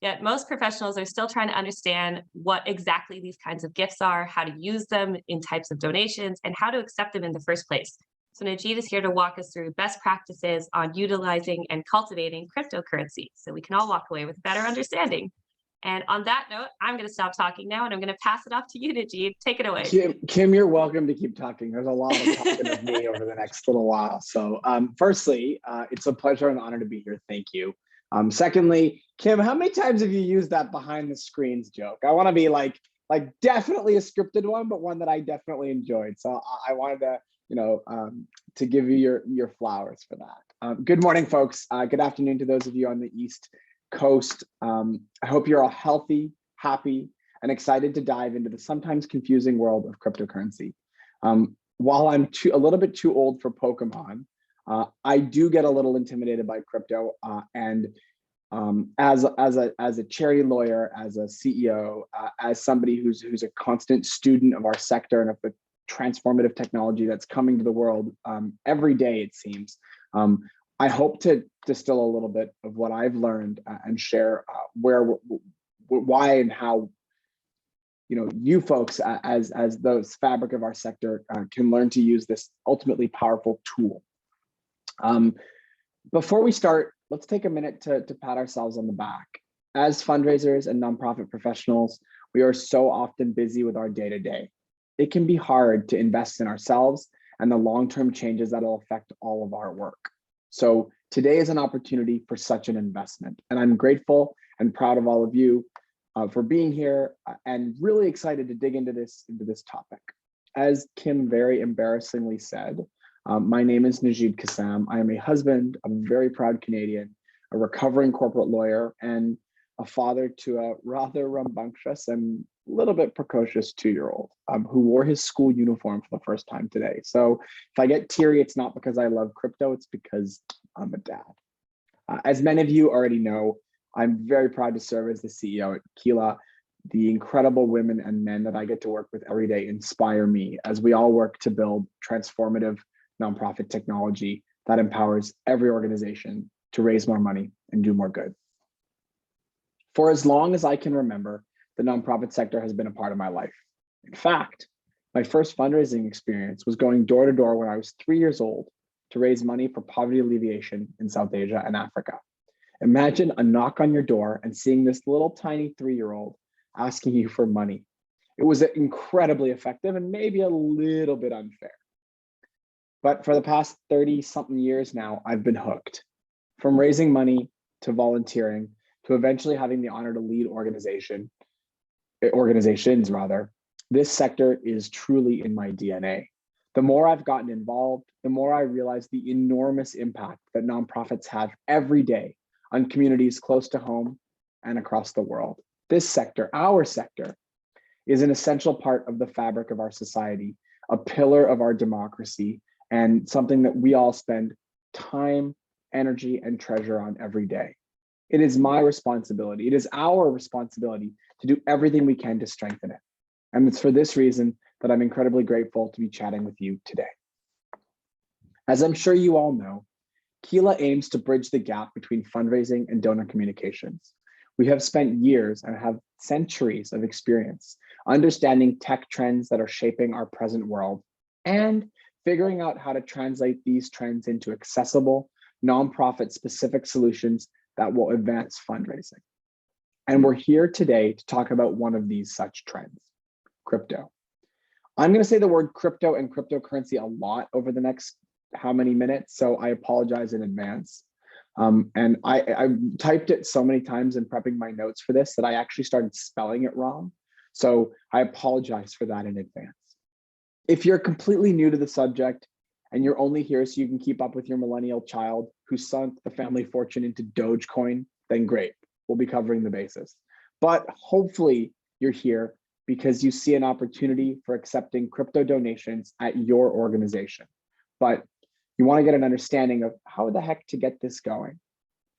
Yet most professionals are still trying to understand what exactly these kinds of gifts are, how to use them in types of donations, and how to accept them in the first place. So Nejeed is here to walk us through best practices on utilizing and cultivating cryptocurrency so we can all walk away with a better understanding. And on that note, I'm going to stop talking now and I'm going to pass it off to you, Nejeed. Take it away. Kim, you're welcome to keep talking. There's a lot of talking of me over the next little while. So firstly, it's a pleasure and honor to be here. Thank you. Secondly, Kim, how many times have you used that behind the screens joke? I want to be like definitely a scripted one, but one that I definitely enjoyed. So I wanted to, to give you your flowers for that. Good morning, folks. Good afternoon to those of you on the East Coast. I hope you're all healthy, happy, and excited to dive into the sometimes confusing world of cryptocurrency. While I'm a little bit too old for Pokemon, I do get a little intimidated by crypto, and as a charity lawyer, as a CEO, as somebody who's a constant student of our sector and of the transformative technology that's coming to the world every day, it seems. I hope to distill a little bit of what I've learned and share why and how you folks as the fabric of our sector can learn to use this ultimately powerful tool. Before we start, let's take a minute to pat ourselves on the back. As fundraisers and nonprofit professionals, we are so often busy with our day-to-day. It can be hard to invest in ourselves and the long-term changes that will affect all of our work. So today is an opportunity for such an investment. And I'm grateful and proud of all of you for being here and really excited to dig into this topic. As Kim very embarrassingly said, my name is Nejeed Kassam. I am a husband, a very proud Canadian, a recovering corporate lawyer, and a father to a rather rambunctious and a little bit precocious 2-year-old who wore his school uniform for the first time today. So if I get teary, it's not because I love crypto, it's because I'm a dad. As many of you already know, I'm very proud to serve as the CEO at Keela. The incredible women and men that I get to work with every day inspire me as we all work to build transformative nonprofit technology that empowers every organization to raise more money and do more good. For as long as I can remember, the nonprofit sector has been a part of my life. In fact, my first fundraising experience was going door to door when I was 3 years old to raise money for poverty alleviation in South Asia and Africa. Imagine a knock on your door and seeing this little tiny 3-year-old asking you for money. It was incredibly effective and maybe a little bit unfair. But for the past 30-something years now, I've been hooked. From raising money to volunteering to eventually having the honor to lead organizations, this sector is truly in my DNA. The more I've gotten involved, the more I realize the enormous impact that nonprofits have every day on communities close to home and across the world. This sector, our sector, is an essential part of the fabric of our society, a pillar of our democracy, and something that we all spend time, energy, and treasure on every day. It is my responsibility. It is our responsibility to do everything we can to strengthen it. And it's for this reason that I'm incredibly grateful to be chatting with you today. As I'm sure you all know, Keela aims to bridge the gap between fundraising and donor communications. We have spent years and have centuries of experience understanding tech trends that are shaping our present world and figuring out how to translate these trends into accessible, nonprofit-specific solutions that will advance fundraising. And we're here today to talk about one of these such trends, crypto. I'm going to say the word crypto and cryptocurrency a lot over the next how many minutes, so I apologize in advance. And I typed it so many times in prepping my notes for this that I actually started spelling it wrong. So I apologize for that in advance. If you're completely new to the subject and you're only here so you can keep up with your millennial child who sunk the family fortune into Dogecoin, then great, we'll be covering the bases. But hopefully you're here because you see an opportunity for accepting crypto donations at your organization. But you want to get an understanding of how the heck to get this going.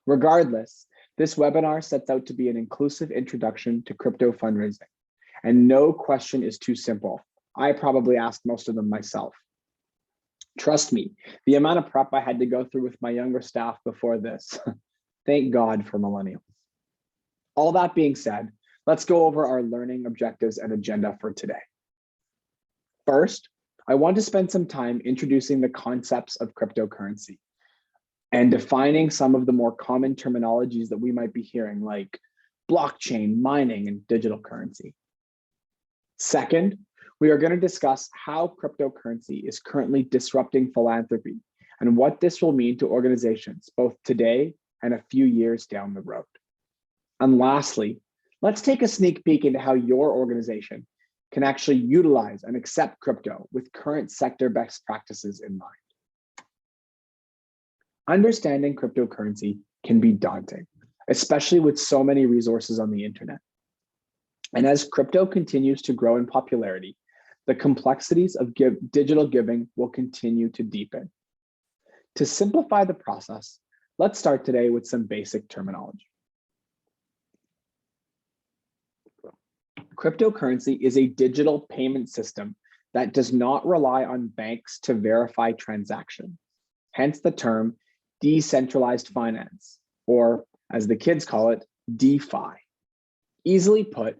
Regardless, this webinar sets out to be an inclusive introduction to crypto fundraising. And no question is too simple. I probably asked most of them myself. Trust me, the amount of prep I had to go through with my younger staff before this, thank God for millennials. All that being said, let's go over our learning objectives and agenda for today. First, I want to spend some time introducing the concepts of cryptocurrency and defining some of the more common terminologies that we might be hearing, like blockchain, mining, and digital currency. Second, we are going to discuss how cryptocurrency is currently disrupting philanthropy and what this will mean to organizations both today and a few years down the road. And lastly, let's take a sneak peek into how your organization can actually utilize and accept crypto with current sector best practices in mind. Understanding cryptocurrency can be daunting, especially with so many resources on the internet. And as crypto continues to grow in popularity, the complexities of digital giving will continue to deepen. To simplify the process, let's start today with some basic terminology. Cryptocurrency is a digital payment system that does not rely on banks to verify transactions, hence the term decentralized finance, or as the kids call it, DeFi. Easily put,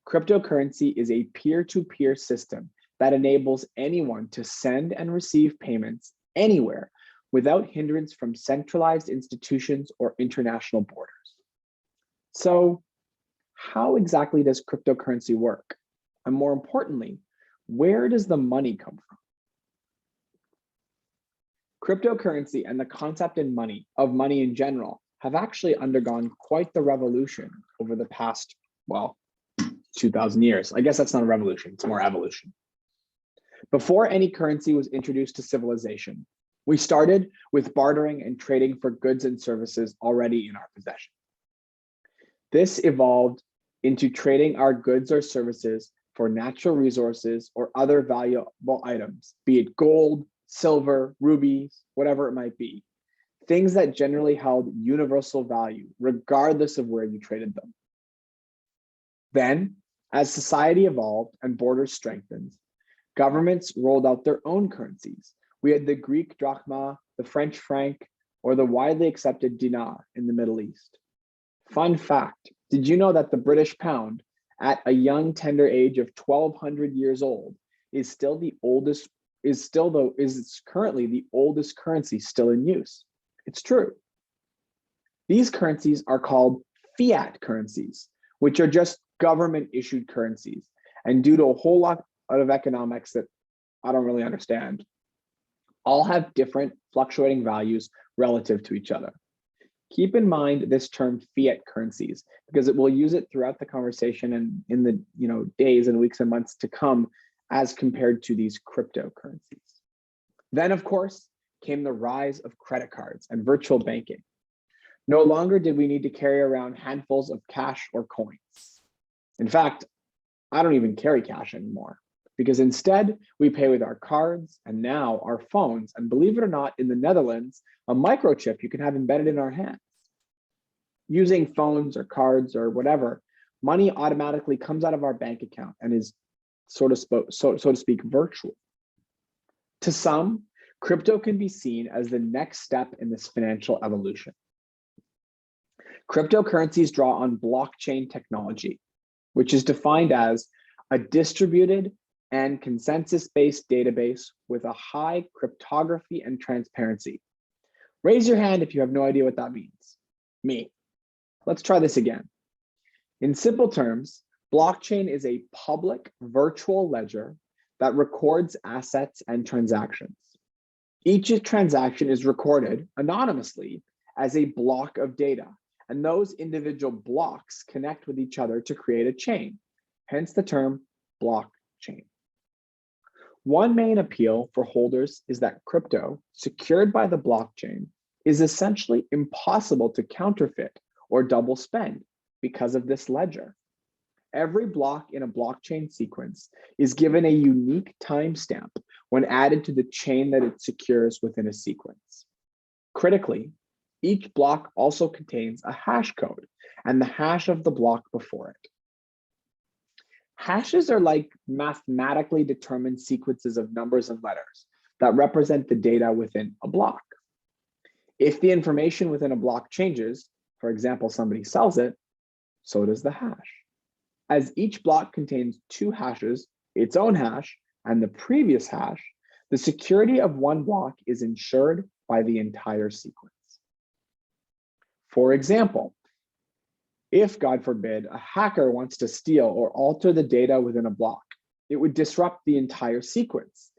cryptocurrency is a peer-to-peer system that enables anyone to send and receive payments anywhere without hindrance from centralized institutions or international borders. So, how exactly does cryptocurrency work? And more importantly, where does the money come from? Cryptocurrency and the concept of money in general, have actually undergone quite the revolution over the past, well, 2,000 years. I guess that's not a revolution, it's more evolution. Before any currency was introduced to civilization, we started with bartering and trading for goods and services already in our possession. This evolved into trading our goods or services for natural resources or other valuable items, be it gold, silver, rubies, whatever it might be, things that generally held universal value, regardless of where you traded them. Then, as society evolved and borders strengthened, governments rolled out their own currencies. We had the Greek drachma, the French franc, or the widely accepted dinar in the Middle East. Fun fact, did you know that the British pound, at a young tender age of 1,200 years old, is currently the oldest currency still in use? It's true. These currencies are called fiat currencies, which are just government issued currencies. And due to a whole lot of economics that I don't really understand, all have different fluctuating values relative to each other. Keep in mind this term fiat currencies, because it will use it throughout the conversation and in the days and weeks and months to come as compared to these cryptocurrencies. Then, of course, came the rise of credit cards and virtual banking. No longer did we need to carry around handfuls of cash or coins. In fact, I don't even carry cash anymore, because instead we pay with our cards and now our phones, and believe it or not, in the Netherlands, a microchip you can have embedded in our hands. Using phones or cards or whatever, money automatically comes out of our bank account and is so to speak virtual. To some, crypto can be seen as the next step in this financial evolution. Cryptocurrencies draw on blockchain technology, which is defined as a distributed and consensus-based database with a high cryptography and transparency. Raise your hand if you have no idea what that means. Me. Let's try this again. In simple terms, blockchain is a public virtual ledger that records assets and transactions. Each transaction is recorded anonymously as a block of data, and those individual blocks connect with each other to create a chain, hence the term blockchain. One main appeal for holders is that crypto, secured by the blockchain, is essentially impossible to counterfeit or double spend because of this ledger. Every block in a blockchain sequence is given a unique timestamp when added to the chain that it secures within a sequence. Critically, each block also contains a hash code and the hash of the block before it. Hashes are like mathematically determined sequences of numbers and letters that represent the data within a block. If the information within a block changes, for example, somebody sells it, so does the hash. As each block contains two hashes, its own hash and the previous hash, the security of one block is ensured by the entire sequence. For example, if, God forbid, a hacker wants to steal or alter the data within a block, it would disrupt the entire sequence.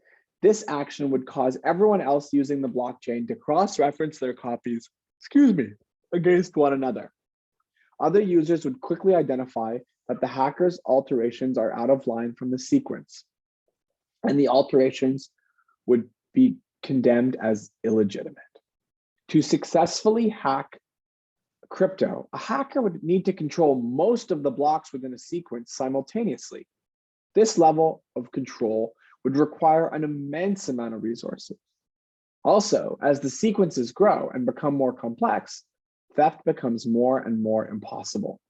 This action would cause everyone else using the blockchain to cross-reference their copies, against one another. Other users would quickly identify that the hacker's alterations are out of line from the sequence, and the alterations would be condemned as illegitimate. To successfully hack crypto, a hacker would need to control most of the blocks within a sequence simultaneously. This level of control would require an immense amount of resources. Also, as the sequences grow and become more complex, theft becomes more and more impossible.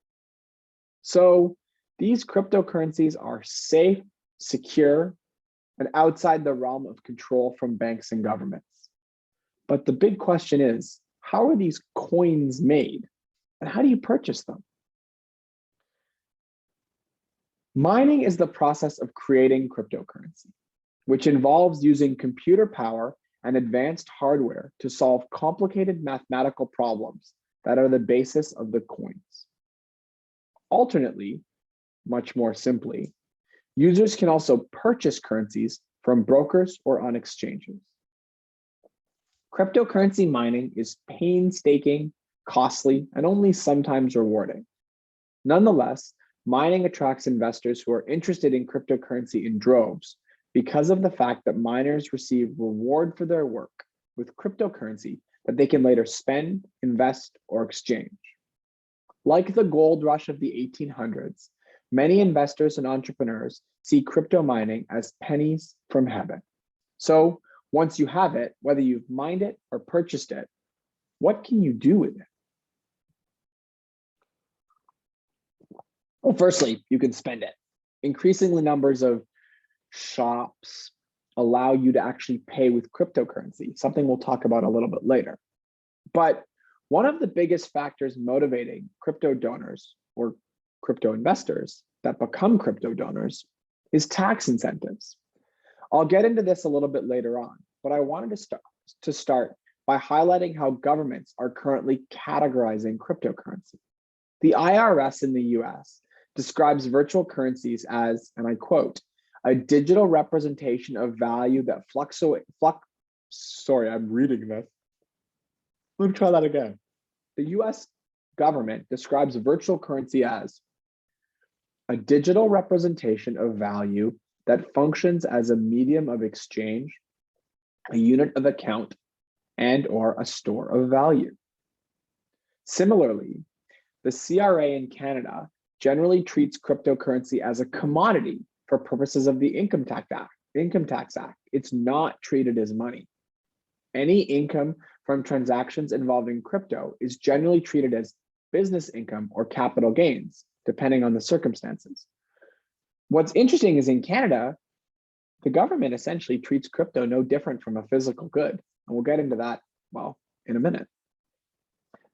So these cryptocurrencies are safe, secure, and outside the realm of control from banks and governments. But the big question is, how are these coins made? And how do you purchase them? Mining is the process of creating cryptocurrency, which involves using computer power and advanced hardware to solve complicated mathematical problems that are the basis of the coins. Alternately, much more simply, users can also purchase currencies from brokers or on exchanges. Cryptocurrency mining is painstaking, costly, and only sometimes rewarding. Nonetheless, mining attracts investors who are interested in cryptocurrency in droves because of the fact that miners receive reward for their work with cryptocurrency that they can later spend, invest, or exchange. Like the gold rush of the 1800s, many investors and entrepreneurs see crypto mining as pennies from heaven. So once you have it, whether you've mined it or purchased it, what can you do with it? Well, firstly, you can spend it. Increasingly numbers of shops allow you to actually pay with cryptocurrency, something we'll talk about a little bit later. But one of the biggest factors motivating crypto donors or crypto investors that become crypto donors is tax incentives. I'll get into this a little bit later on, but I wanted to start by highlighting how governments are currently categorizing cryptocurrency. The IRS in the US describes virtual currencies as, and I quote, a digital representation of value that sorry, I'm reading this. Let me try that again. The US government describes virtual currency as a digital representation of value that functions as a medium of exchange, a unit of account, and/or a store of value. Similarly, the CRA in Canada generally treats cryptocurrency as a commodity for purposes of the Income Tax Act. It's not treated as money. Any income from transactions involving crypto is generally treated as business income or capital gains, depending on the circumstances. What's interesting is in Canada, the government essentially treats crypto no different from a physical good. And we'll get into that, well, in a minute.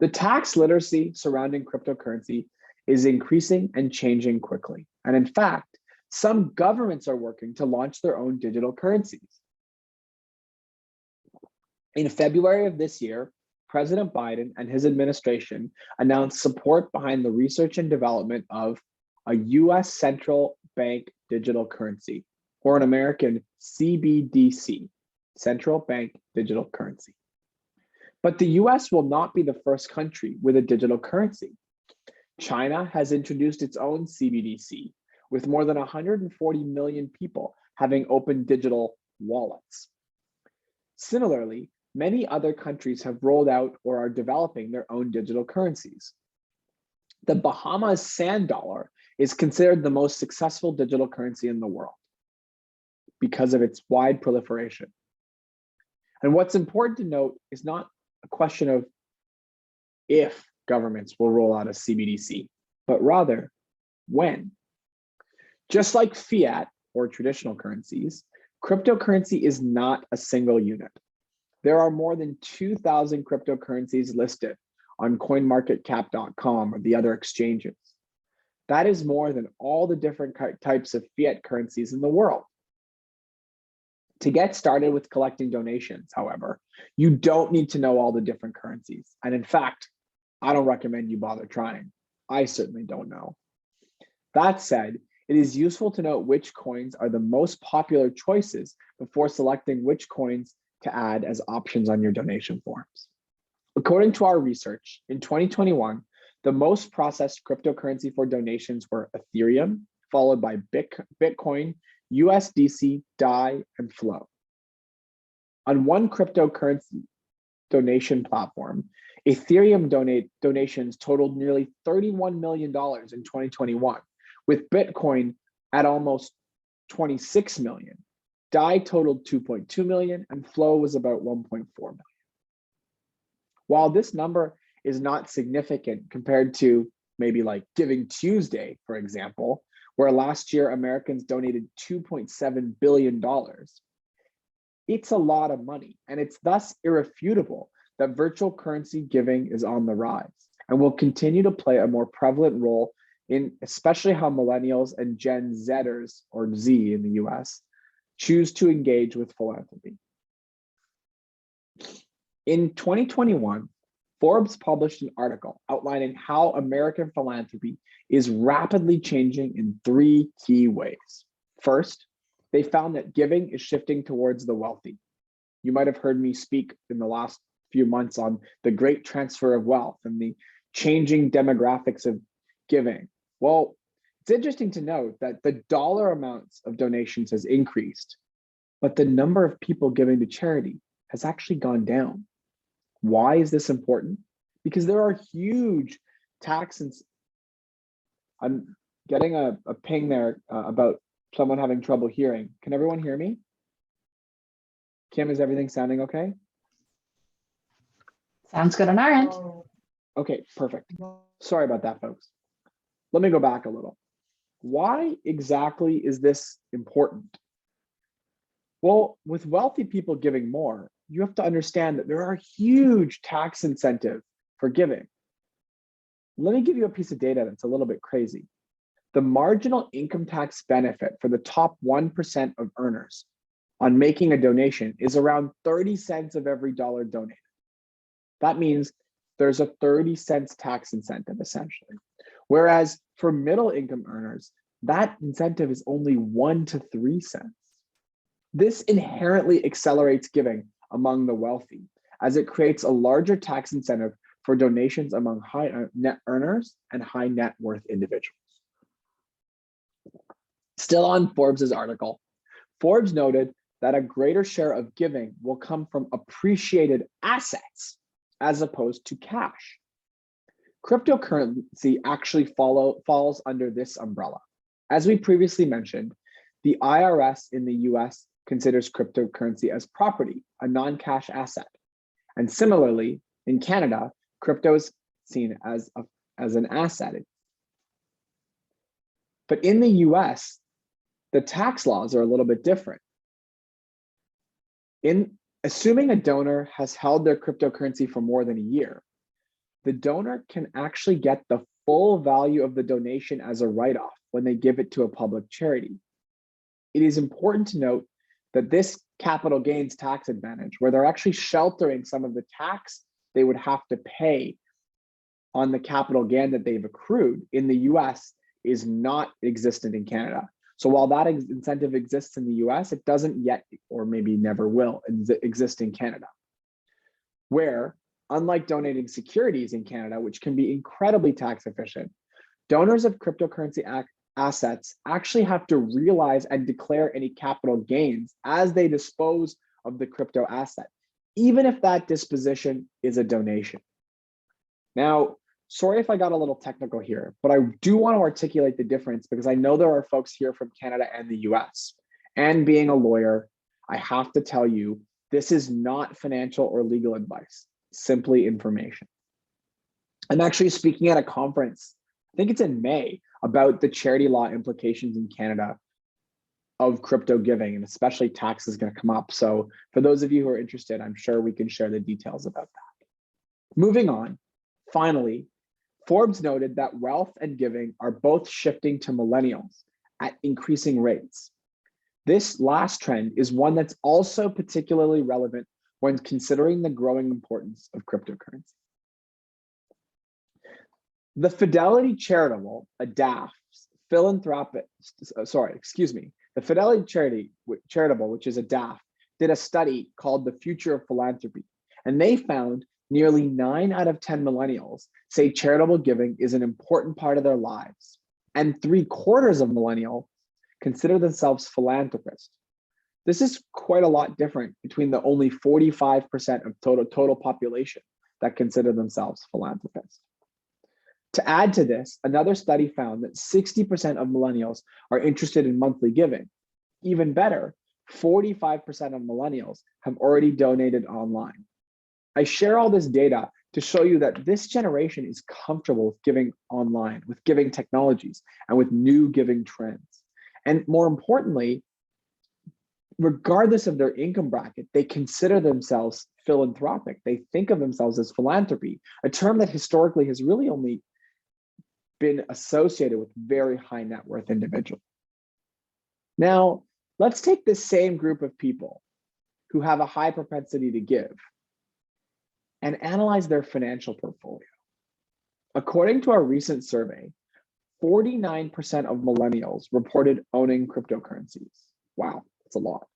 The tax literacy surrounding cryptocurrency is increasing and changing quickly. And in fact, some governments are working to launch their own digital currencies. In February of this year, President Biden and his administration announced support behind the research and development of a US central bank digital currency, or an American CBDC, central bank digital currency. But the US will not be the first country with a digital currency. China has introduced its own CBDC, with more than 140 million people having opened digital wallets. Similarly, many other countries have rolled out or are developing their own digital currencies. The Bahamas sand dollar is considered the most successful digital currency in the world because of its wide proliferation. And what's important to note is not a question of if governments will roll out a CBDC, but rather when. Just like fiat or traditional currencies, cryptocurrency is not a single unit. There are more than 2,000 cryptocurrencies listed on coinmarketcap.com or the other exchanges. That is more than all the different types of fiat currencies in the world. To get started with collecting donations, however, you don't need to know all the different currencies. And in fact, I don't recommend you bother trying. I certainly don't know. That said, it is useful to note which coins are the most popular choices before selecting which coins to add as options on your donation forms. According to our research, in 2021, the most processed cryptocurrency for donations were Ethereum, followed by Bitcoin, USDC, DAI, and Flow. On one cryptocurrency donation platform, Ethereum donations totaled nearly $31 million in 2021, with Bitcoin at almost 26 million. DAI totaled 2.2 million, and Flow was about 1.4 million. While this number is not significant compared to maybe like Giving Tuesday, for example, where last year Americans donated $2.7 billion, it's a lot of money, and it's thus irrefutable that virtual currency giving is on the rise and will continue to play a more prevalent role in especially how millennials and Gen Zers, or Z in the US, choose to engage with philanthropy. In 2021, Forbes published an article outlining how American philanthropy is rapidly changing in 3 key ways. First, they found that giving is shifting towards the wealthy. You might have heard me speak in the last few months on the great transfer of wealth and the changing demographics of giving. Well, it's interesting to note that the dollar amounts of donations has increased, but the number of people giving to charity has actually gone down. Why is this important? Because there are huge taxes. I'm getting a ping there about someone having trouble hearing. Can everyone hear me? Kim, is everything sounding okay? Sounds good on our end. Okay, perfect. Sorry about that, folks. Let me go back a little. Why exactly is this important? Well, with wealthy people giving more, you have to understand that there are huge tax incentives for giving. Let me give you a piece of data that's a little bit crazy. The marginal income tax benefit for the top 1% of earners on making a donation is around 30 cents of every dollar donated. That means there's a 30 cents tax incentive essentially. Whereas for middle income earners, that incentive is only 1 to 3 cents. This inherently accelerates giving among the wealthy, as it creates a larger tax incentive for donations among high net earners and high net worth individuals. Still on Forbes's article, Forbes noted that a greater share of giving will come from appreciated assets as opposed to cash. Cryptocurrency actually falls under this umbrella. As we previously mentioned, the IRS in the US considers cryptocurrency as property, a non-cash asset. And similarly, in Canada, crypto is seen as an asset. But in the US, the tax laws are a little bit different. In assuming a donor has held their cryptocurrency for more than a year, the donor can actually get the full value of the donation as a write-off when they give it to a public charity. It is important to note that this capital gains tax advantage, where they're actually sheltering some of the tax they would have to pay on the capital gain that they've accrued in the US, is not existent in Canada. So while that incentive exists in the US, it doesn't yet, or maybe never will, exist in Canada. Where, unlike donating securities in Canada, which can be incredibly tax efficient, donors of cryptocurrency assets actually have to realize and declare any capital gains as they dispose of the crypto asset, even if that disposition is a donation. Now, sorry if I got a little technical here, but I do want to articulate the difference because I know there are folks here from Canada and the US. And being a lawyer, I have to tell you, this is not financial or legal advice, simply information. I'm actually speaking at a conference, I think it's in May, about the charity law implications in Canada of crypto giving, and especially tax is going to come up. So for those of you who are interested, I'm sure we can share the details about that. Moving on, finally, Forbes noted that wealth and giving are both shifting to millennials at increasing rates. This last trend is one that's also particularly relevant when considering the growing importance of cryptocurrency. The Fidelity Charitable, a DAF, philanthropic, the Fidelity Charitable, which is a DAF, did a study called The Future of Philanthropy, and they found nearly 9 out of 10 millennials say charitable giving is an important part of their lives, and 3/4 of millennials consider themselves philanthropists. This is quite a lot different between the only 45% of total population that consider themselves philanthropists. To add to this, another study found that 60% of millennials are interested in monthly giving. Even better, 45% of millennials have already donated online. I share all this data to show you that this generation is comfortable with giving online, with giving technologies, and with new giving trends. And more importantly, regardless of their income bracket, they consider themselves philanthropic. They think of themselves as philanthropy, a term that historically has really only been associated with very high net worth individuals. Now, let's take this same group of people who have a high propensity to give and analyze their financial portfolio. According to our recent survey, 49% of millennials reported owning cryptocurrencies. Wow, that's a lot.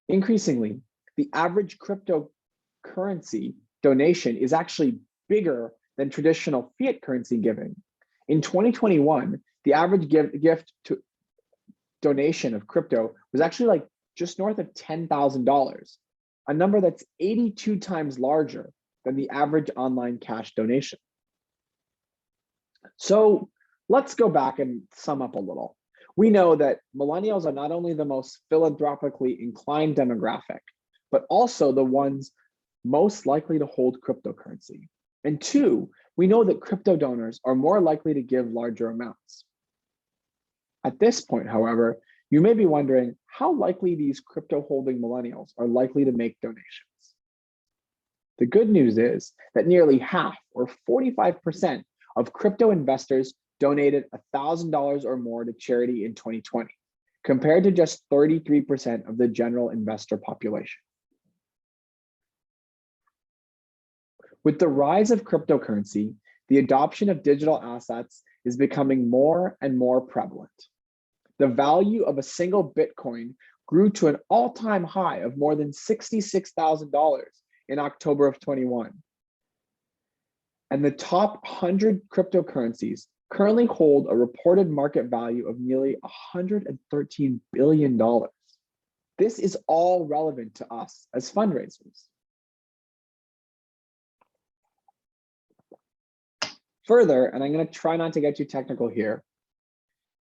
Increasingly, the average cryptocurrency donation is actually bigger than traditional fiat currency giving. In 2021, the average gift to donation of crypto was actually like just north of $10,000, a number that's 82 times larger than the average online cash donation. So let's go back and sum up a little. We know that millennials are not only the most philanthropically inclined demographic, but also the ones most likely to hold cryptocurrency. And 2, we know that crypto donors are more likely to give larger amounts. At this point, however, you may be wondering how likely these crypto holding millennials are likely to make donations. The good news is that nearly half, or 45%, of crypto investors donated $1,000 or more to charity in 2020, compared to just 33% of the general investor population. With the rise of cryptocurrency, the adoption of digital assets is becoming more and more prevalent. The value of a single Bitcoin grew to an all-time high of more than $66,000 in October of 21. And the top 100 cryptocurrencies currently hold a reported market value of nearly $113 billion. This is all relevant to us as fundraisers. Further, and I'm going to try not to get too technical here,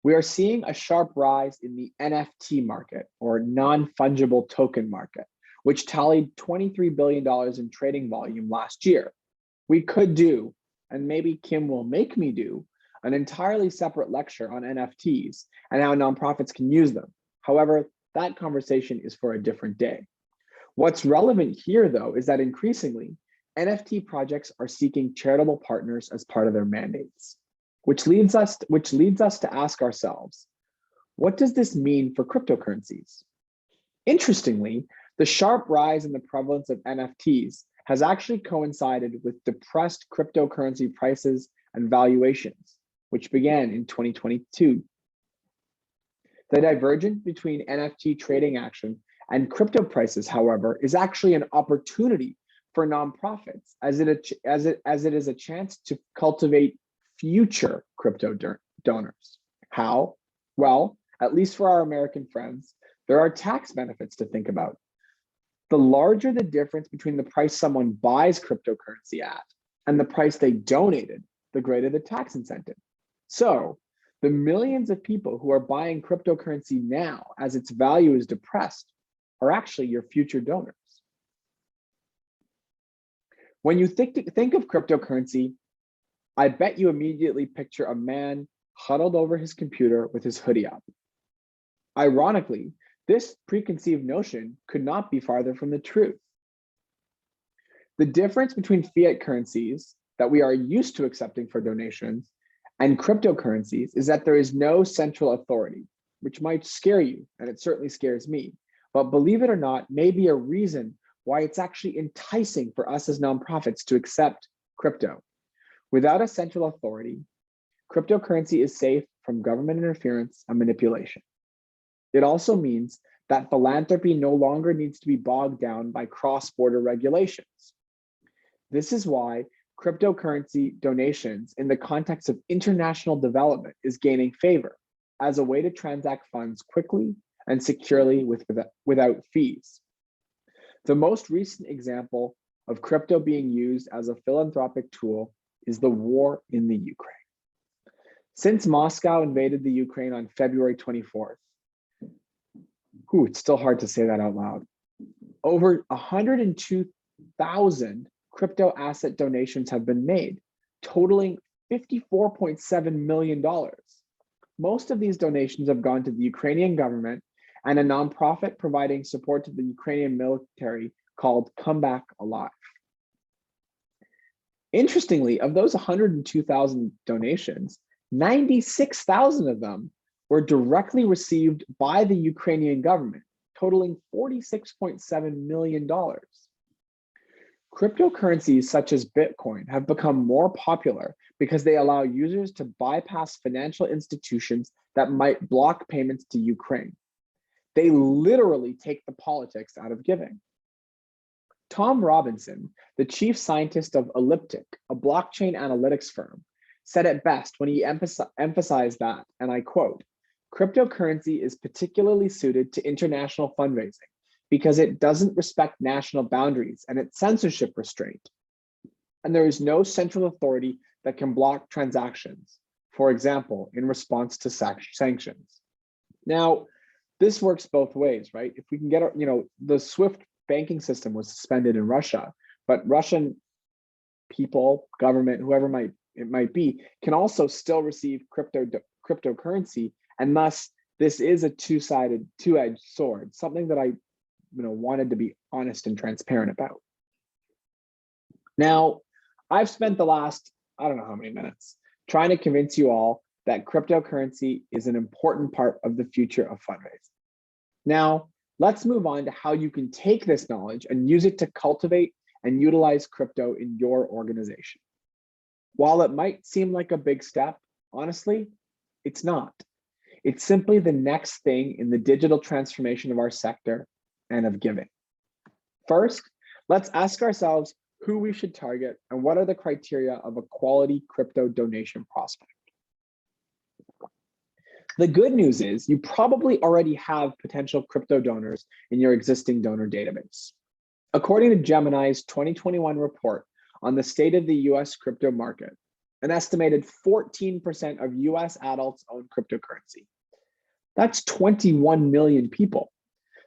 we are seeing a sharp rise in the NFT market, or non-fungible token market, which tallied $23 billion in trading volume last year. We could do, and maybe Kim will make me do, an entirely separate lecture on NFTs and how nonprofits can use them. However, that conversation is for a different day. What's relevant here, though, is that increasingly, NFT projects are seeking charitable partners as part of their mandates, which leads us to ask ourselves, what does this mean for cryptocurrencies? Interestingly, the sharp rise in the prevalence of NFTs has actually coincided with depressed cryptocurrency prices and valuations, which began in 2022. The divergence between NFT trading action and crypto prices, however, is actually an opportunity for nonprofits, as it is a chance to cultivate future crypto donors. How? Well, at least for our American friends, there are tax benefits to think about. The larger the difference between the price someone buys cryptocurrency at and the price they donated, the greater the tax incentive. So the millions of people who are buying cryptocurrency now as its value is depressed are actually your future donors. When you think of cryptocurrency, I bet you immediately picture a man huddled over his computer with his hoodie up. Ironically, this preconceived notion could not be farther from the truth. The difference between fiat currencies that we are used to accepting for donations and cryptocurrencies is that there is no central authority, which might scare you, and it certainly scares me. But believe it or not, may be a reason why it's actually enticing for us as nonprofits to accept crypto. Without a central authority, cryptocurrency is safe from government interference and manipulation. It also means that philanthropy no longer needs to be bogged down by cross-border regulations. This is why cryptocurrency donations in the context of international development is gaining favor as a way to transact funds quickly and securely without fees. The most recent example of crypto being used as a philanthropic tool is the war in the Ukraine. Since Moscow invaded the Ukraine on February 24th, it's still hard to say that out loud, over 102,000 crypto asset donations have been made, totaling $54.7 million. Most of these donations have gone to the Ukrainian government and a nonprofit providing support to the Ukrainian military called Come Back Alive. Interestingly, of those 102,000 donations, 96,000 of them were directly received by the Ukrainian government, totaling $46.7 million. Cryptocurrencies such as Bitcoin have become more popular because they allow users to bypass financial institutions that might block payments to Ukraine. They literally take the politics out of giving. Tom Robinson, the chief scientist of Elliptic, a blockchain analytics firm, said it best when he emphasized that, and I quote, "Cryptocurrency is particularly suited to international fundraising because it doesn't respect national boundaries and it's censorship restraint. And there is no central authority that can block transactions, for example, in response to sanctions." Now, this works both ways, right? If we can get, the SWIFT banking system was suspended in Russia, but Russian people, government, whoever it might be, can also still receive cryptocurrency, and thus this is a two-edged sword, something that I wanted to be honest and transparent about. Now, I've spent the last, I don't know how many minutes, trying to convince you all that cryptocurrency is an important part of the future of fundraising. Now, let's move on to how you can take this knowledge and use it to cultivate and utilize crypto in your organization. While it might seem like a big step, honestly, it's not. It's simply the next thing in the digital transformation of our sector and of giving. First, let's ask ourselves who we should target and what are the criteria of a quality crypto donation prospect. The good news is you probably already have potential crypto donors in your existing donor database. According to Gemini's 2021 report on the state of the US crypto market, an estimated 14% of US adults own cryptocurrency. That's 21 million people.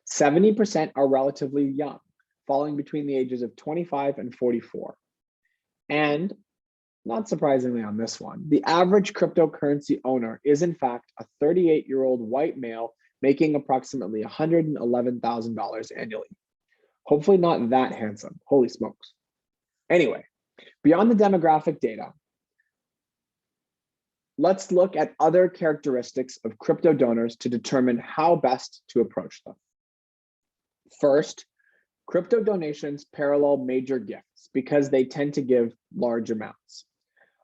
70% are relatively young, falling between the ages of 25 and 44. And not surprisingly on this one, the average cryptocurrency owner is in fact a 38-year-old white male making approximately $111,000 annually. Hopefully not that handsome, holy smokes. Anyway, beyond the demographic data, let's look at other characteristics of crypto donors to determine how best to approach them. First, crypto donations parallel major gifts because they tend to give large amounts.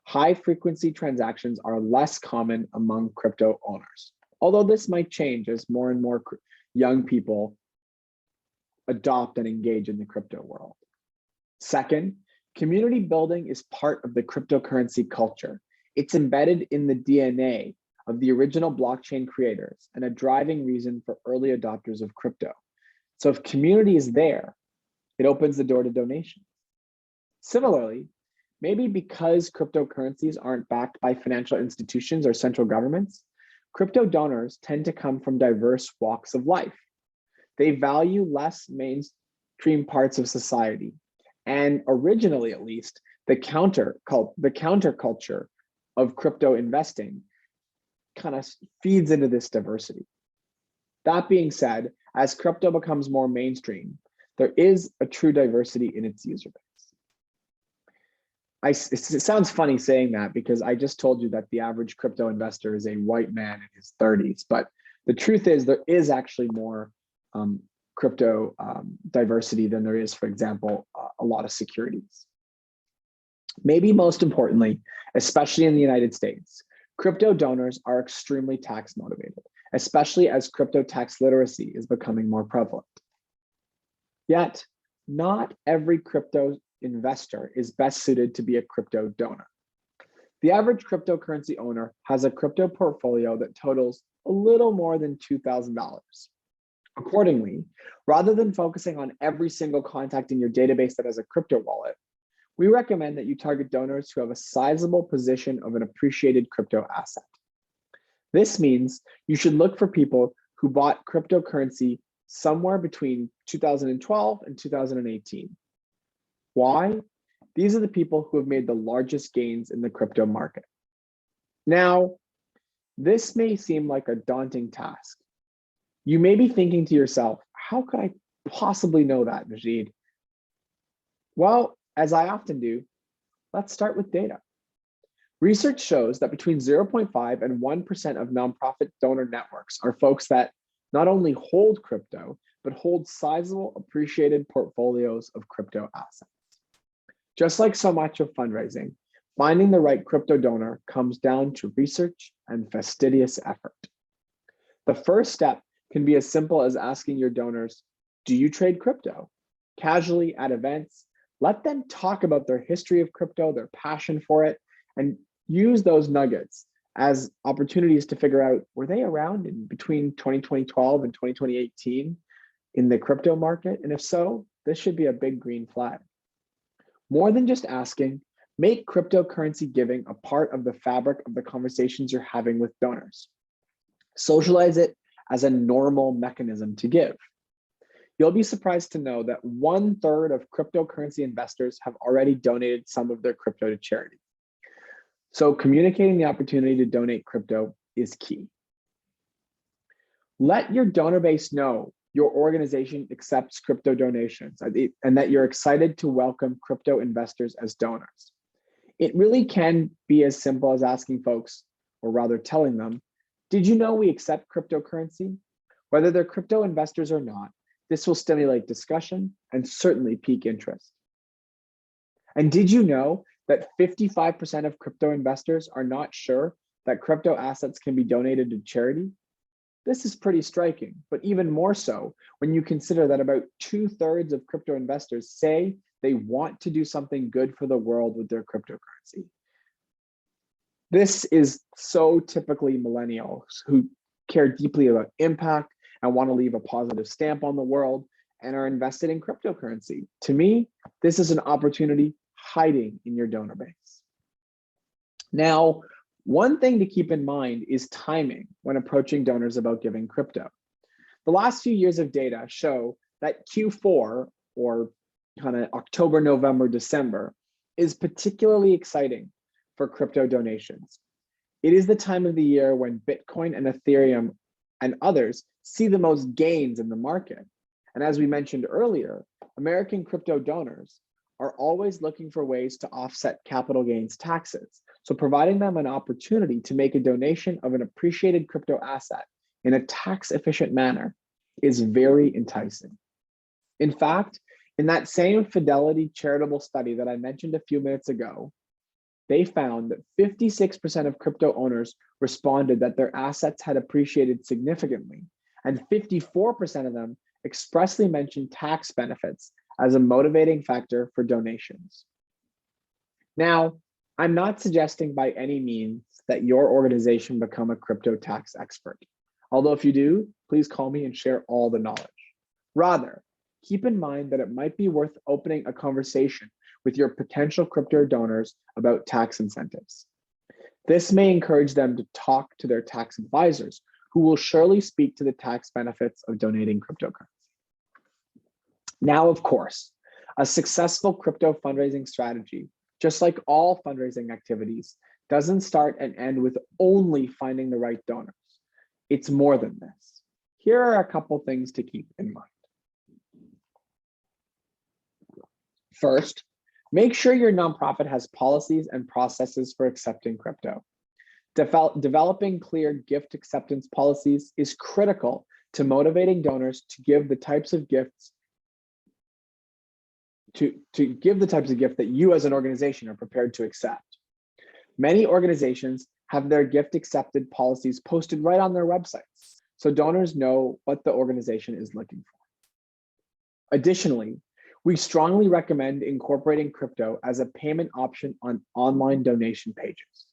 High frequency transactions are less common among crypto owners, although this might change as more and more young people adopt and engage in the crypto world. Second, community building is part of the cryptocurrency culture. It's embedded in the DNA of the original blockchain creators and a driving reason for early adopters of crypto. So if community is there, it opens the door to donations. Similarly, maybe because cryptocurrencies aren't backed by financial institutions or central governments, crypto donors tend to come from diverse walks of life. They value less mainstream parts of society. And originally, at least, the counterculture of crypto investing kind of feeds into this diversity. That being said, as crypto becomes more mainstream, there is a true diversity in its user base. it sounds funny saying that because I just told you that the average crypto investor is a white man in his 30s, but the truth is there is actually more crypto diversity than there is, for example, a lot of securities. Maybe most importantly, especially in the United States, crypto donors are extremely tax motivated, especially as crypto tax literacy is becoming more prevalent. Yet, not every crypto investor is best suited to be a crypto donor. The average cryptocurrency owner has a crypto portfolio that totals a little more than $2,000. Accordingly, rather than focusing on every single contact in your database that has a crypto wallet, we recommend that you target donors who have a sizable position of an appreciated crypto asset. This means you should look for people who bought cryptocurrency somewhere between 2012 and 2018. Why? These are the people who have made the largest gains in the crypto market. Now, this may seem like a daunting task. You may be thinking to yourself, how could I possibly know that, Nejeed? Well, as I often do, let's start with data. Research shows that between 0.5 and 1% of nonprofit donor networks are folks that not only hold crypto, but hold sizable appreciated portfolios of crypto assets. Just like so much of fundraising, finding the right crypto donor comes down to research and fastidious effort. The first step can be as simple as asking your donors, do you trade crypto? Casually at events, let them talk about their history of crypto, their passion for it, and use those nuggets as opportunities to figure out, were they around in between 2012 and 2018 in the crypto market? And if so, this should be a big green flag. More than just asking, make cryptocurrency giving a part of the fabric of the conversations you're having with donors. Socialize it as a normal mechanism to give. You'll be surprised to know that 1/3 of cryptocurrency investors have already donated some of their crypto to charity. So communicating the opportunity to donate crypto is key. Let your donor base know your organization accepts crypto donations and that you're excited to welcome crypto investors as donors. It really can be as simple as asking folks, or rather telling them, did you know we accept cryptocurrency? Whether they're crypto investors or not, this will stimulate discussion and certainly pique interest. And did you know that 55% of crypto investors are not sure that crypto assets can be donated to charity? This is pretty striking, but even more so when you consider that about 2/3 of crypto investors say they want to do something good for the world with their cryptocurrency. This is so typically millennials who care deeply about impact and want to leave a positive stamp on the world and are invested in cryptocurrency. To me, this is an opportunity hiding in your donor base. Now, one thing to keep in mind is timing when approaching donors about giving crypto. The last few years of data show that Q4, or kind of October, November, December, is particularly exciting for crypto donations. It is the time of the year when Bitcoin and Ethereum and others see the most gains in the market. And as we mentioned earlier, American crypto donors are always looking for ways to offset capital gains taxes. So providing them an opportunity to make a donation of an appreciated crypto asset in a tax-efficient manner is very enticing. In fact, in that same Fidelity charitable study that I mentioned a few minutes ago, they found that 56% of crypto owners responded that their assets had appreciated significantly, and 54% of them expressly mentioned tax benefits as a motivating factor for donations. Now, I'm not suggesting by any means that your organization become a crypto tax expert. Although if you do, please call me and share all the knowledge. Rather, keep in mind that it might be worth opening a conversation with your potential crypto donors about tax incentives. This may encourage them to talk to their tax advisors, who will surely speak to the tax benefits of donating cryptocurrency. Now, of course, a successful crypto fundraising strategy, just like all fundraising activities, doesn't start and end with only finding the right donors. It's more than this. Here are a couple things to keep in mind. First, Make sure your nonprofit has policies and processes for accepting crypto. Developing clear gift acceptance policies is critical to motivating donors to give the types of gifts that you as an organization are prepared to accept. Many organizations have their gift accepted policies posted right on their websites, so donors know what the organization is looking for. Additionally, we strongly recommend incorporating crypto as a payment option on online donation pages.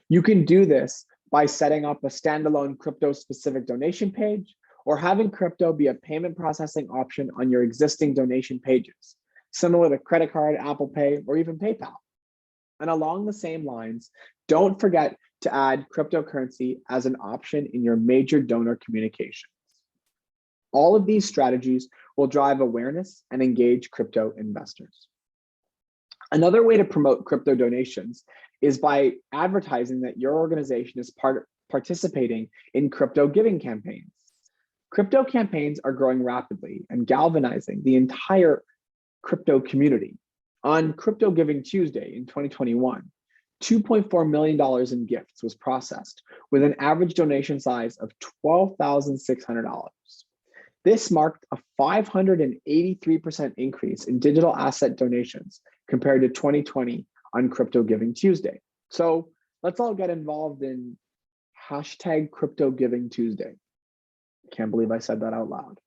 You can do this by setting up a standalone crypto-specific donation page or having crypto be a payment processing option on your existing donation pages, similar to credit card, Apple Pay, or even PayPal. And along the same lines, don't forget to add cryptocurrency as an option in your major donor communications. All of these strategies will drive awareness and engage crypto investors. Another way to promote crypto donations is by advertising that your organization is participating in crypto giving campaigns. Crypto campaigns are growing rapidly and galvanizing the entire crypto community. On Crypto Giving Tuesday in 2021, $2.4 million in gifts was processed with an average donation size of $12,600. This marked a 583% increase in digital asset donations compared to 2020 on Crypto Giving Tuesday. So let's all get involved in hashtag Crypto Giving Tuesday. Can't believe I said that out loud.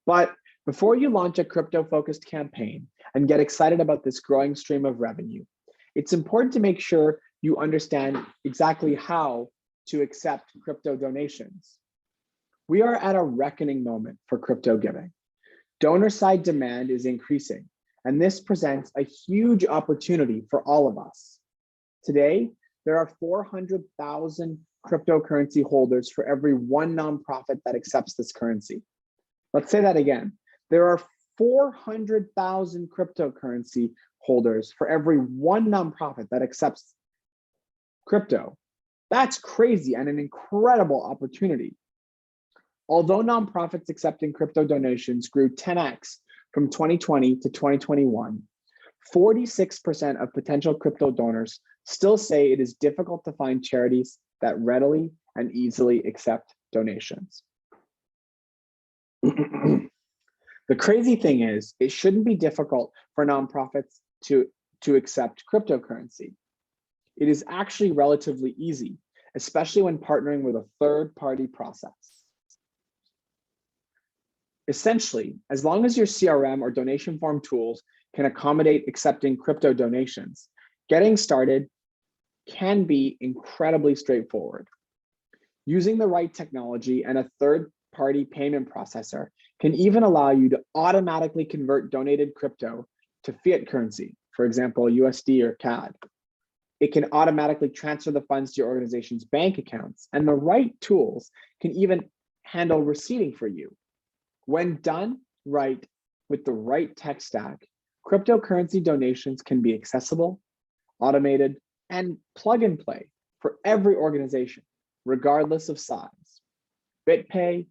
But before you launch a crypto-focused campaign and get excited about this growing stream of revenue, it's important to make sure you understand exactly how to accept crypto donations. We are at a reckoning moment for crypto giving. Donor side demand is increasing, and this presents a huge opportunity for all of us. Today, there are 400,000 cryptocurrency holders for every one nonprofit that accepts this currency. Let's say that again. There are 400,000 cryptocurrency holders for every one nonprofit that accepts crypto. That's crazy and an incredible opportunity. Although nonprofits accepting crypto donations grew 10x from 2020 to 2021, 46% of potential crypto donors still say it is difficult to find charities that readily and easily accept donations. The crazy thing is, it shouldn't be difficult for nonprofits to accept cryptocurrency. It is actually relatively easy, especially when partnering with a third-party process. Essentially, as long as your CRM or donation form tools can accommodate accepting crypto donations, getting started can be incredibly straightforward. Using the right technology and a third-party payment processor can even allow you to automatically convert donated crypto to fiat currency, for example, USD or CAD. It can automatically transfer the funds to your organization's bank accounts, and the right tools can even handle receipting for you. When done right with the right tech stack, cryptocurrency donations can be accessible, automated, and plug and play for every organization, regardless of size. BitPay,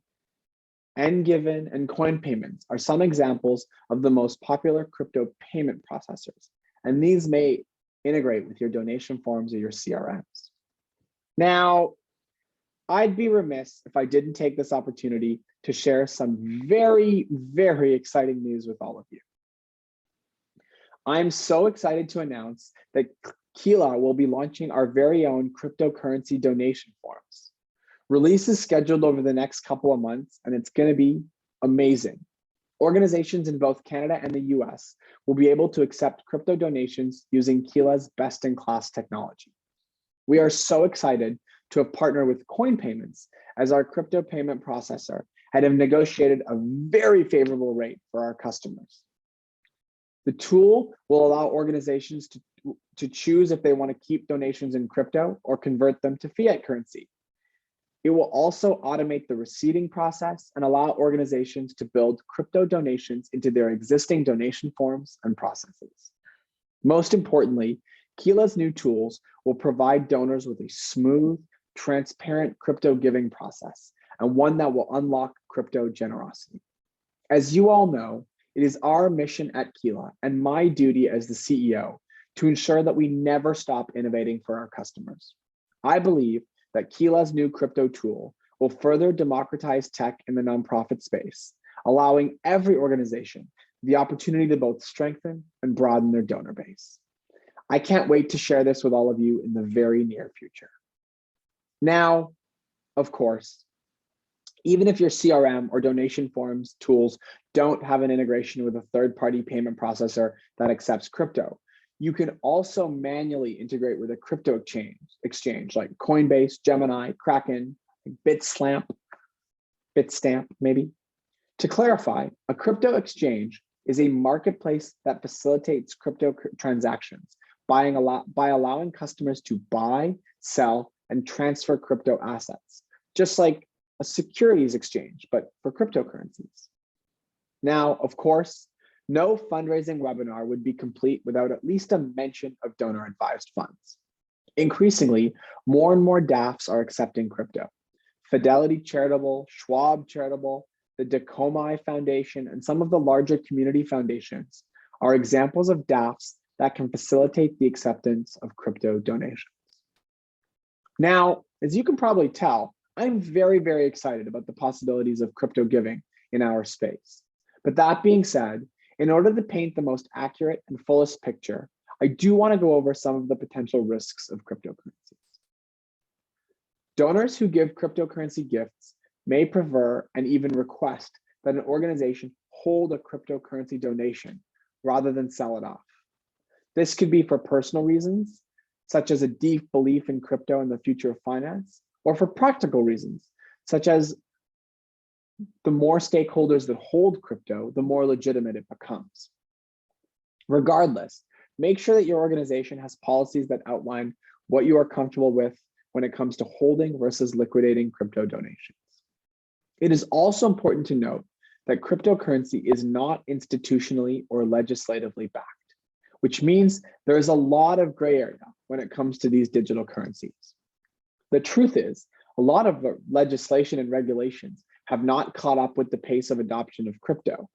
Ngiven, and Coin Payments are some examples of the most popular crypto payment processors, and these may integrate with your donation forms or your CRMs. Now, I'd be remiss if I didn't take this opportunity to share some very, very exciting news with all of you. I'm so excited to announce that Keela will be launching our very own cryptocurrency donation forms. Release is scheduled over the next couple of months, and it's going to be amazing. Organizations in both Canada and the US will be able to accept crypto donations using Keela's best-in-class technology. We are so excited to have partnered with Coin Payments as our crypto payment processor and have negotiated a very favorable rate for our customers. The tool will allow organizations to choose if they want to keep donations in crypto or convert them to fiat currency. It will also automate the receipting process and allow organizations to build crypto donations into their existing donation forms and processes. Most importantly, Keela's new tools will provide donors with a smooth, transparent crypto giving process, and one that will unlock crypto generosity. As you all know, It is our mission at Keela and my duty as the CEO to ensure that we never stop innovating for our customers. I believe that Keela's new crypto tool will further democratize tech in the nonprofit space, allowing every organization the opportunity to both strengthen and broaden their donor base. I can't wait to share this with all of you in the very near future. Now, of course, even if your CRM or donation forms tools don't have an integration with a third-party payment processor that accepts crypto, you can also manually integrate with a crypto exchange like Coinbase, Gemini, Kraken, Bitstamp maybe. To clarify, a crypto exchange is a marketplace that facilitates crypto transactions by allowing customers to buy, sell, and transfer crypto assets, just like a securities exchange, but for cryptocurrencies. Now, of course, no fundraising webinar would be complete without at least a mention of donor-advised funds. Increasingly, more and more DAFs are accepting crypto. Fidelity Charitable, Schwab Charitable, the Dacomai Foundation, and some of the larger community foundations are examples of DAFs that can facilitate the acceptance of crypto donations. Now, as you can probably tell, I'm very, very excited about the possibilities of crypto giving in our space. But that being said, in order to paint the most accurate and fullest picture, I do want to go over some of the potential risks of cryptocurrencies. Donors who give cryptocurrency gifts may prefer and even request that an organization hold a cryptocurrency donation rather than sell it off. This could be for personal reasons, such as a deep belief in crypto and the future of finance, or for practical reasons, such as the more stakeholders that hold crypto, the more legitimate it becomes. Regardless, make sure that your organization has policies that outline what you are comfortable with when it comes to holding versus liquidating crypto donations. It is also important to note that cryptocurrency is not institutionally or legislatively backed, which means there is a lot of gray area when it comes to these digital currencies. The truth is, a lot of the legislation and regulations have not caught up with the pace of adoption of crypto.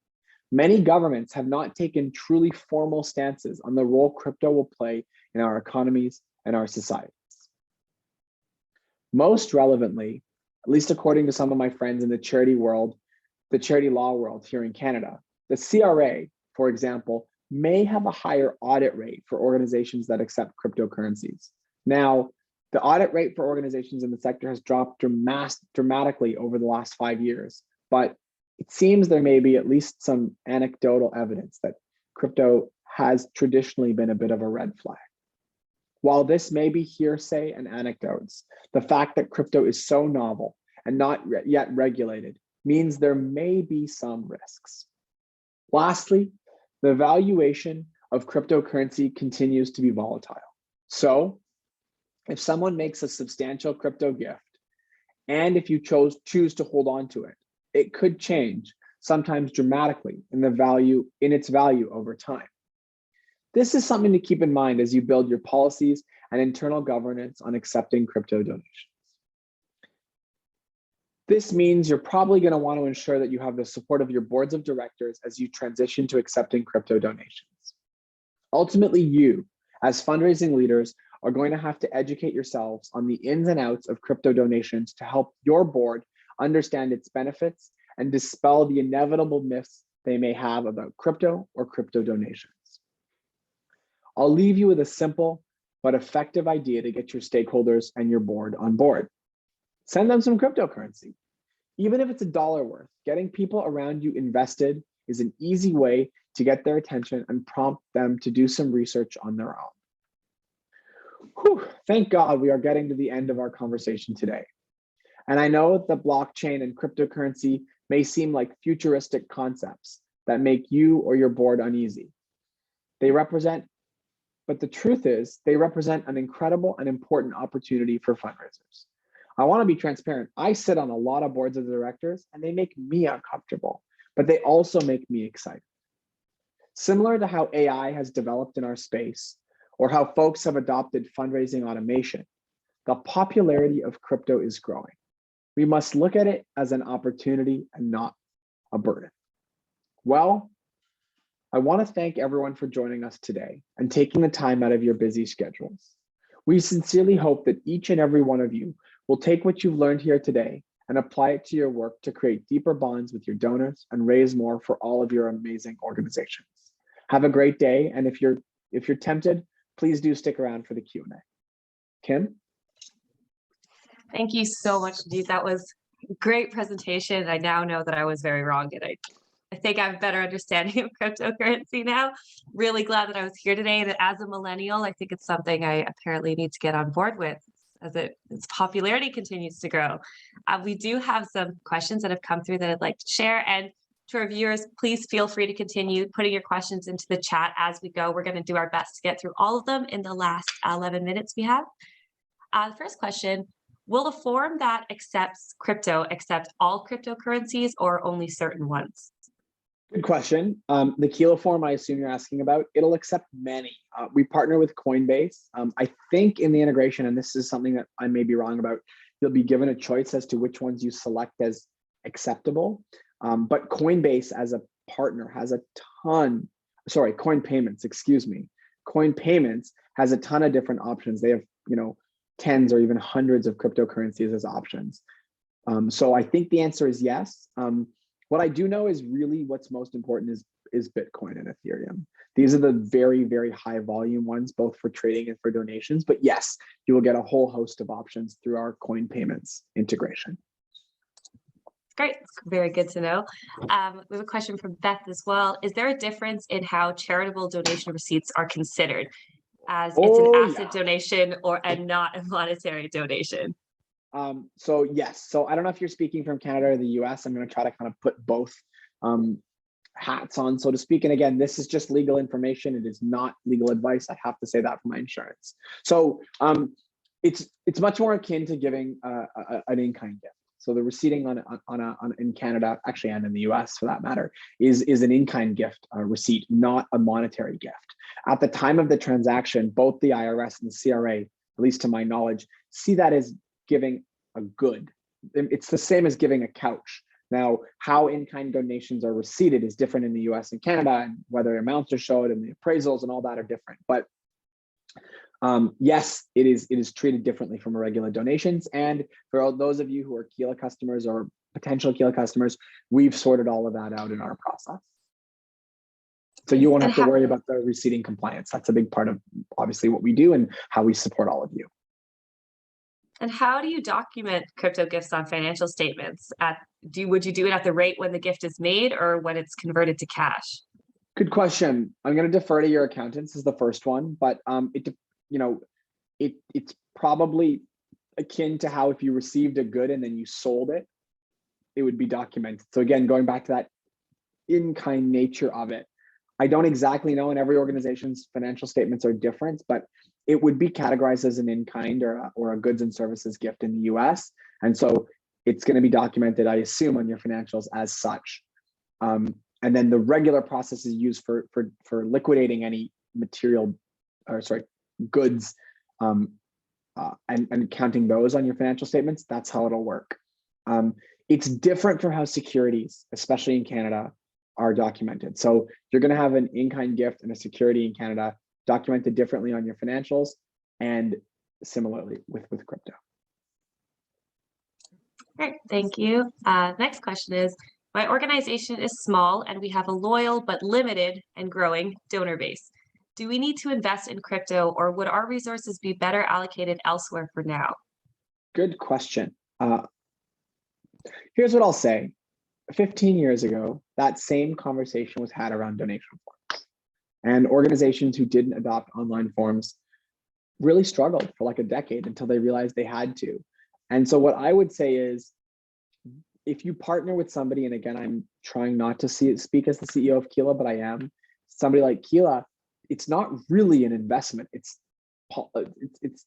Many governments have not taken truly formal stances on the role crypto will play in our economies and our societies. Most relevantly, at least according to some of my friends in the charity world, the charity law world here in Canada, the CRA, for example, may have a higher audit rate for organizations that accept cryptocurrencies. Now, the audit rate for organizations in the sector has dropped dramatically over the last 5 years, but it seems there may be at least some anecdotal evidence that crypto has traditionally been a bit of a red flag. While this may be hearsay and anecdotes, the fact that crypto is so novel and not yet regulated means there may be some risks. Lastly, the valuation of cryptocurrency continues to be volatile. So, if someone makes a substantial crypto gift, and if you choose to hold on to it, it could change, sometimes dramatically, in its value over time. This is something to keep in mind as you build your policies and internal governance on accepting crypto donations. This means you're probably going to want to ensure that you have the support of your boards of directors as you transition to accepting crypto donations. Ultimately, you, as fundraising leaders, are going to have to educate yourselves on the ins and outs of crypto donations to help your board understand its benefits and dispel the inevitable myths they may have about crypto or crypto donations. I'll leave you with a simple but effective idea to get your stakeholders and your board on board. Send them some cryptocurrency. Even if it's $1 worth, getting people around you invested is an easy way to get their attention and prompt them to do some research on their own. Whew, thank God we are getting to the end of our conversation today. And I know that blockchain and cryptocurrency may seem like futuristic concepts that make you or your board uneasy. But the truth is, they represent an incredible and important opportunity for fundraisers. I want to be transparent. I sit on a lot of boards of directors and they make me uncomfortable, but they also make me excited. Similar to how AI has developed in our space, or how folks have adopted fundraising automation, the popularity of crypto is growing. We must look at it as an opportunity and not a burden. Well, I want to thank everyone for joining us today and taking the time out of your busy schedules. We sincerely hope that each and every one of you will take what you've learned here today and apply it to your work to create deeper bonds with your donors and raise more for all of your amazing organizations. Have a great day, and if you're tempted, please do stick around for the Q&A. Kim? Thank you so much, Nejeed. That was a great presentation. I now know that I was very wrong, and I think I have a better understanding of cryptocurrency now. Really glad that I was here today, and as a millennial, I think it's something I apparently need to get on board with as its popularity continues to grow. We do have some questions that have come through that I'd like to share, and to our viewers, please feel free to continue putting your questions into the chat as we go. We're going to do our best to get through all of them in the last 11 minutes we have. The first question, will a form that accepts crypto accept all cryptocurrencies or only certain ones? Good question. The Keela form I assume you're asking about, it'll accept many. We partner with Coinbase. I think in the integration, and this is something that I may be wrong about, you'll be given a choice as to which ones you select as acceptable. But Coinbase as a partner has a ton, sorry, Coin Payments, excuse me. Coin Payments has a ton of different options. They have, tens or even hundreds of cryptocurrencies as options. So I think the answer is yes. What I do know is really what's most important is Bitcoin and Ethereum. These are the very, very high volume ones, both for trading and for donations. But yes, you will get a whole host of options through our Coin Payments integration. Great, very good to know. We have a question from Beth as well. Is there a difference in how charitable donation receipts are considered, as it's an asset donation and not a monetary donation? So yes, so I don't know if you're speaking from Canada or the US. I'm going to try to kind of put both hats on, so to speak. And again, this is just legal information. It is not legal advice. I have to say that for my insurance. So it's much more akin to giving an in-kind gift. So the receipting in Canada, actually, and in the US for that matter, is an in-kind gift receipt, not a monetary gift. At the time of the transaction, both the IRS and the CRA, at least to my knowledge, see that as giving a good. It's the same as giving a couch. Now, how in-kind donations are receipted is different in the US and Canada, and whether amounts are showed and the appraisals and all that are different. But yes, it is treated differently from regular donations. And for those of you who are Keela customers or potential Keela customers, we've sorted all of that out in our process. So you won't have to worry about the receipting compliance. That's a big part of obviously what we do and how we support all of you. And how do you document crypto gifts on financial statements? Would you do it at the rate when the gift is made or when it's converted to cash? Good question. I'm going to defer to your accountants is the first one, but it's probably akin to how if you received a good and then you sold it, it would be documented. So again, going back to that in-kind nature of it, I don't exactly know, and every organization's financial statements are different, but it would be categorized as an in-kind or a goods and services gift in the US. And so it's going to be documented, I assume, on your financials as such. And then the regular process is used for liquidating any goods and counting those on your financial statements. That's how it'll work. It's different from how securities, especially in Canada, are documented. So you're going to have an in-kind gift and a security in Canada documented differently on your financials, and similarly with crypto. Great, thank you. Next question is, my organization is small and we have a loyal but limited and growing donor base. Do we need to invest in crypto, or would our resources be better allocated elsewhere for now? Good question. Here's what I'll say. 15 years ago, that same conversation was had around donation forms. And organizations who didn't adopt online forms really struggled for like a decade until they realized they had to. And so what I would say is, if you partner with somebody, and again, I'm trying not to speak as the CEO of Keela, but I am, somebody like Keela, it's not really an investment. It's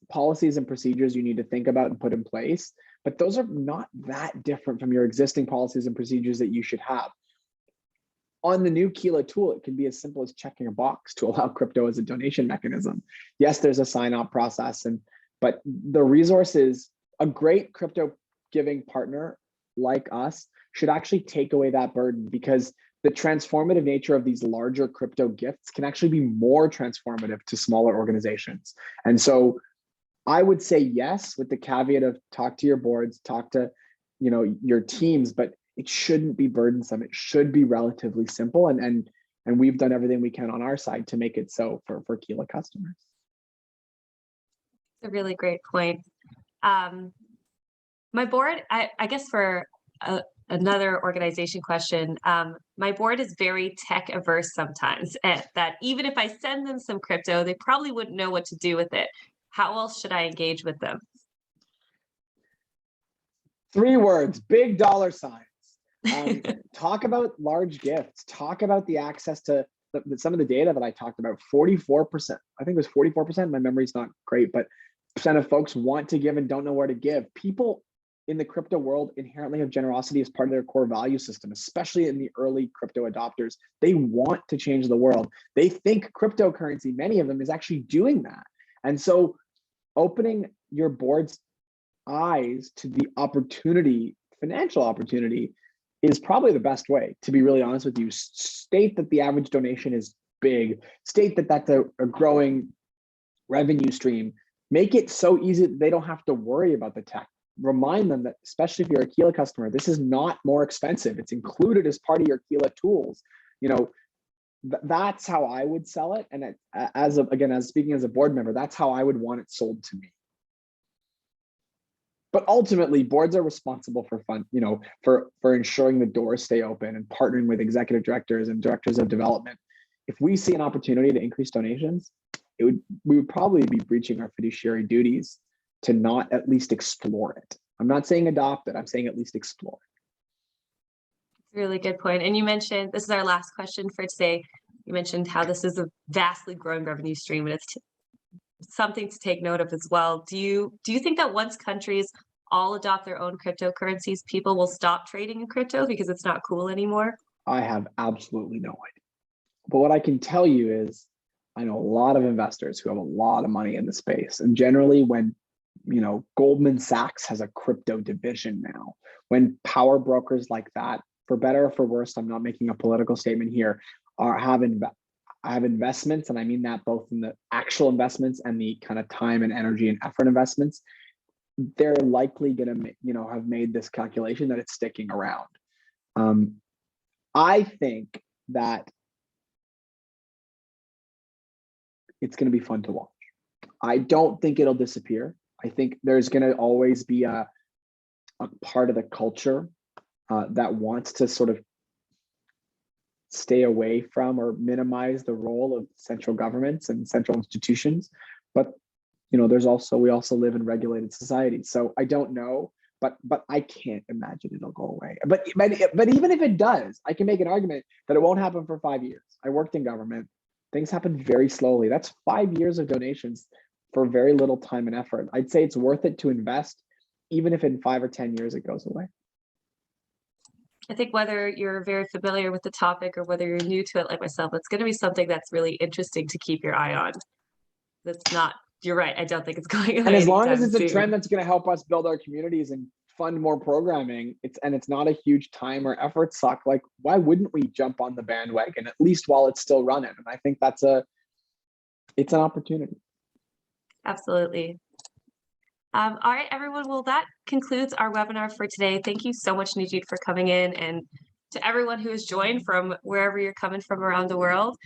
policies and procedures you need to think about and put in place, but those are not that different from your existing policies and procedures that you should have. On the new Keela tool, it can be as simple as checking a box to allow crypto as a donation mechanism. Yes, there's a sign-up process, but the resources, a great crypto giving partner like us should actually take away that burden, because the transformative nature of these larger crypto gifts can actually be more transformative to smaller organizations. And so I would say yes, with the caveat of talk to your boards, talk to your teams, but it shouldn't be burdensome. It should be relatively simple. And we've done everything we can on our side to make it so for Keela customers. A really great point. My board, I guess for another organization question, my board is very tech averse sometimes, that even if I send them some crypto, they probably wouldn't know what to do with it. How else should I engage with them? 3 words, big dollar signs. Talk about large gifts. Talk about the access to some of the data that I talked about. 44%, I think it was 44%, my memory's not great, but percent of folks want to give and don't know where to give. People in the crypto world inherently have generosity as part of their core value system, especially in the early crypto adopters. They want to change the world. They think cryptocurrency, many of them, is actually doing that. And so opening your board's eyes to the opportunity, financial opportunity, is probably the best way, to be really honest with you. State that the average donation is big. State that that's a growing revenue stream. Make it so easy that they don't have to worry about the tech. Remind them that, especially if you're a Keela customer, this is not more expensive. It's included as part of your Keela tools. That's how I would sell it. And as speaking as a board member, that's how I would want it sold to me. But ultimately, boards are responsible for for ensuring the doors stay open and partnering with executive directors and directors of development. If we see an opportunity to increase donations, we would probably be breaching our fiduciary duties to not at least explore it. I'm not saying adopt it, I'm saying at least explore it. Really good point. And you mentioned, this is our last question for today. You mentioned how this is a vastly growing revenue stream, and it's something to take note of as well. Do you think that once countries all adopt their own cryptocurrencies, people will stop trading in crypto because it's not cool anymore? I have absolutely no idea. But what I can tell you is I know a lot of investors who have a lot of money in the space. And generally when Goldman Sachs has a crypto division now, when power brokers like that, for better or for worse, I'm not making a political statement here, have investments, and I mean that both in the actual investments and the kind of time and energy and effort investments, they're likely going to have made this calculation that it's sticking around. I think that it's going to be fun to watch. I don't think it'll disappear. I think there's going to always be a part of the culture that wants to sort of stay away from or minimize the role of central governments and central institutions. But we also live in regulated societies. So I don't know, but I can't imagine it'll go away. But even if it does, I can make an argument that it won't happen for 5 years. I worked in government. Things happen very slowly. That's 5 years of donations for very little time and effort. I'd say it's worth it to invest, even if in 5 or 10 years it goes away. I think whether you're very familiar with the topic or whether you're new to it like myself, it's going to be something that's really interesting to keep your eye on. You're right. I don't think it's going away. And as long as it's a trend that's going to help us build our communities and fund more programming, it's not a huge time or effort suck, like why wouldn't we jump on the bandwagon, at least while it's still running? And I think it's an opportunity. Absolutely. All right, everyone. Well, that concludes our webinar for today. Thank you so much, Nejeed, for coming in, and to everyone who has joined from wherever you're coming from around the world.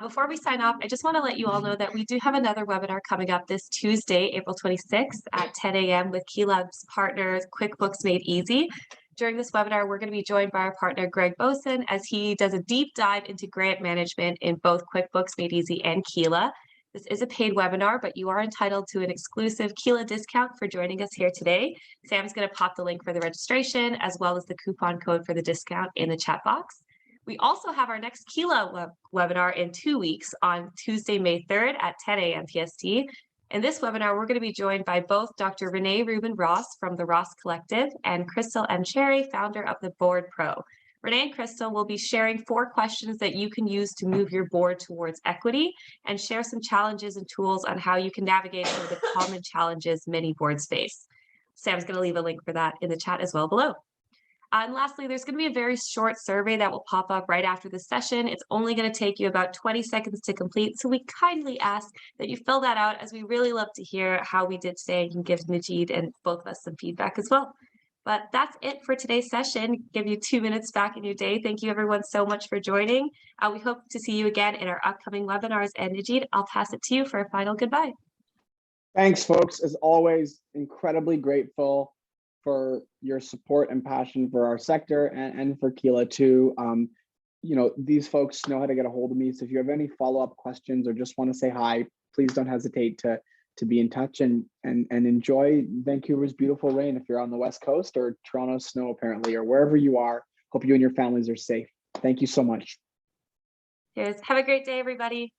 Before we sign off, I just want to let you all know that we do have another webinar coming up this Tuesday, April 26th at 10 a.m. with Keela's partner, QuickBooks Made Easy. During this webinar, we're going to be joined by our partner, Greg Boson, as he does a deep dive into grant management in both QuickBooks Made Easy and Keela. This is a paid webinar, but you are entitled to an exclusive Keela discount for joining us here today. Sam's going to pop the link for the registration as well as the coupon code for the discount in the chat box. We also have our next Keela webinar in 2 weeks on Tuesday, May 3rd at 10 a.m. PST. In this webinar, we're going to be joined by both Dr. Renee Rubin Ross from the Ross Collective and Crystal M. Cherry, founder of the Board Pro. Renee and Crystal will be sharing 4 questions that you can use to move your board towards equity and share some challenges and tools on how you can navigate some of the common challenges many boards face. Sam's going to leave a link for that in the chat as well below. And lastly, there's going to be a very short survey that will pop up right after the session. It's only going to take you about 20 seconds to complete. So we kindly ask that you fill that out, as we really love to hear how we did today. You can give Nejeed and both of us some feedback as well. But that's it for today's session. Give you 2 minutes back in your day. Thank you everyone so much for joining. We hope to see you again in our upcoming webinars. And Nejeed, I'll pass it to you for a final goodbye. Thanks, folks. As always, incredibly grateful for your support and passion for our sector and for Keela too. You know, these folks know how to get a hold of me. So if you have any follow-up questions or just want to say hi, please don't hesitate to be in touch and enjoy Vancouver's beautiful rain if you're on the West Coast, or Toronto's snow apparently, or wherever you are. Hope you and your families are safe. Thank you so much. Cheers. Have a great day, everybody.